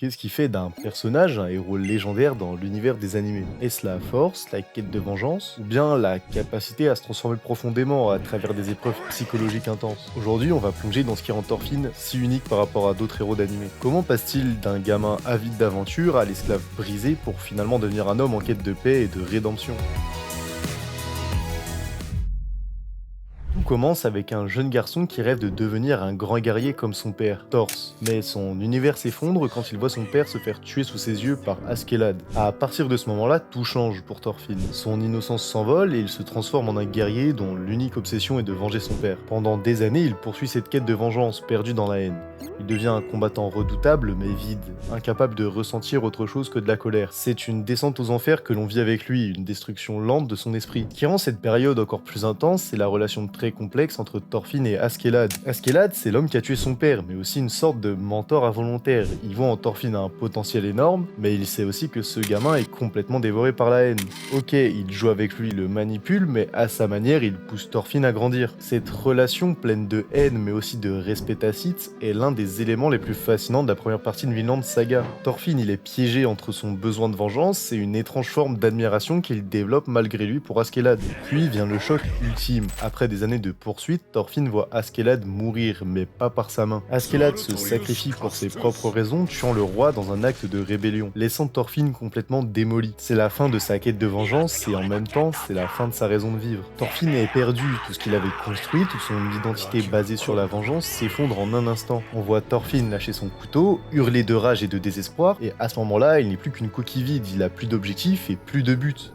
Qu'est-ce qui fait d'un personnage un héros légendaire dans l'univers des animés? Est-ce la force, la quête de vengeance, ou bien la capacité à se transformer profondément à travers des épreuves psychologiques intenses? Aujourd'hui, on va plonger dans ce qui rend Thorfinn si unique par rapport à d'autres héros d'animé. Comment passe-t-il d'un gamin avide d'aventure à l'esclave brisé pour finalement devenir un homme en quête de paix et de rédemption? Tout commence avec un jeune garçon qui rêve de devenir un grand guerrier comme son père, Thors. Mais son univers s'effondre quand il voit son père se faire tuer sous ses yeux par Askeladd. À partir de ce moment-là, tout change pour Thorfinn. Son innocence s'envole et il se transforme en un guerrier dont l'unique obsession est de venger son père. Pendant des années, il poursuit cette quête de vengeance, perdue dans la haine. Il devient un combattant redoutable mais vide, incapable de ressentir autre chose que de la colère. C'est une descente aux enfers que l'on vit avec lui, une destruction lente de son esprit. Ce qui rend cette période encore plus intense, c'est la relation très complexe entre Thorfinn et Askeladd. Askeladd, c'est l'homme qui a tué son père, mais aussi une sorte de mentor involontaire. Il voit en Thorfinn un potentiel énorme, mais il sait aussi que ce gamin est complètement dévoré par la haine. Ok, il joue avec lui, le manipule, mais à sa manière, il pousse Thorfinn à grandir. Cette relation pleine de haine, mais aussi de respect tacite, est l'un des éléments les plus fascinants de la première partie de Vinland Saga. Thorfinn, il est piégé entre son besoin de vengeance et une étrange forme d'admiration qu'il développe malgré lui pour Askeladd. Puis vient le choc ultime. Après des années de poursuite, Thorfinn voit Askeladd mourir, mais pas par sa main. Askeladd se sacrifie pour ses propres raisons, tuant le roi dans un acte de rébellion, laissant Thorfinn complètement démoli. C'est la fin de sa quête de vengeance et en même temps, c'est la fin de sa raison de vivre. Thorfinn est perdu, tout ce qu'il avait construit, toute son identité basée sur la vengeance s'effondre en un instant. On voit Thorfinn lâcher son couteau, hurler de rage et de désespoir, et à ce moment-là, il n'est plus qu'une coquille vide, il a plus d'objectif et plus de but.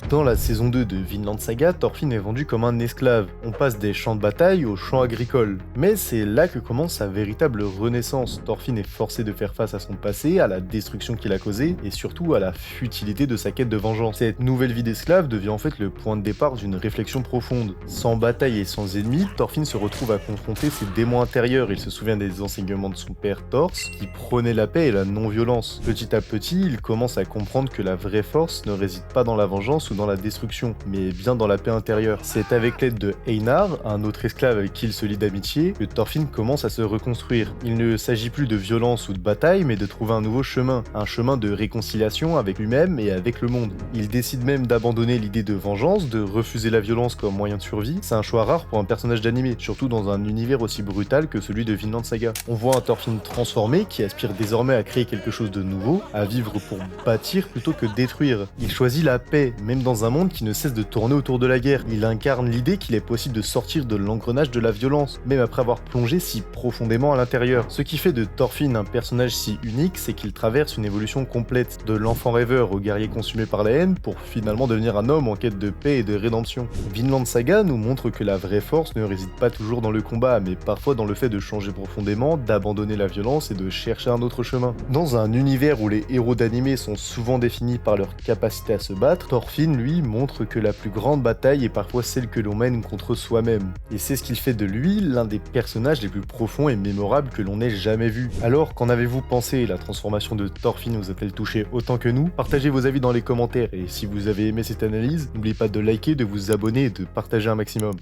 Dans la saison 2 de Vinland Saga, Thorfinn est vendu comme un esclave. On passe des champs de bataille aux champs agricoles. Mais c'est là que commence sa véritable renaissance. Thorfinn est forcé de faire face à son passé, à la destruction qu'il a causée, et surtout à la futilité de sa quête de vengeance. Cette nouvelle vie d'esclave devient en fait le point de départ d'une réflexion profonde. Sans bataille et sans ennemis, Thorfinn se retrouve à confronter ses démons intérieurs. Il se souvient des enseignements de son père Thors, qui prônait la paix et la non-violence. Petit à petit, il commence à comprendre que la vraie force ne réside pas dans la vengeance ou dans la destruction, mais bien dans la paix intérieure. C'est avec l'aide de Einar, un autre esclave avec qui il se lie d'amitié, que Thorfinn commence à se reconstruire. Il ne s'agit plus de violence ou de bataille, mais de trouver un nouveau chemin, un chemin de réconciliation avec lui-même et avec le monde. Il décide même d'abandonner l'idée de vengeance, de refuser la violence comme moyen de survie. C'est un choix rare pour un personnage d'animé, surtout dans un univers aussi brutal que celui de Vinland Saga. On voit un Thorfinn transformé qui aspire désormais à créer quelque chose de nouveau, à vivre pour bâtir plutôt que détruire. Il choisit la paix, même dans un monde qui ne cesse de tourner autour de la guerre. Il incarne l'idée qu'il est possible de sortir de l'engrenage de la violence, même après avoir plongé si profondément à l'intérieur. Ce qui fait de Thorfinn un personnage si unique, c'est qu'il traverse une évolution complète, de l'enfant rêveur au guerrier consumé par la haine, pour finalement devenir un homme en quête de paix et de rédemption. Vinland Saga nous montre que la vraie force ne réside pas toujours dans le combat, mais parfois dans le fait de changer profondément, d'abandonner la violence et de chercher un autre chemin. Dans un univers où les héros d'animé sont souvent définis par leur capacité à se battre, Thorfinn, lui, montre que la plus grande bataille est parfois celle que l'on mène contre soi-même. Et c'est ce qu'il fait de lui l'un des personnages les plus profonds et mémorables que l'on ait jamais vu. Alors, qu'en avez-vous pensé? La transformation de Thorfinn vous a-t-elle touché autant que nous? Partagez vos avis dans les commentaires, et si vous avez aimé cette analyse, n'oubliez pas de liker, de vous abonner et de partager un maximum.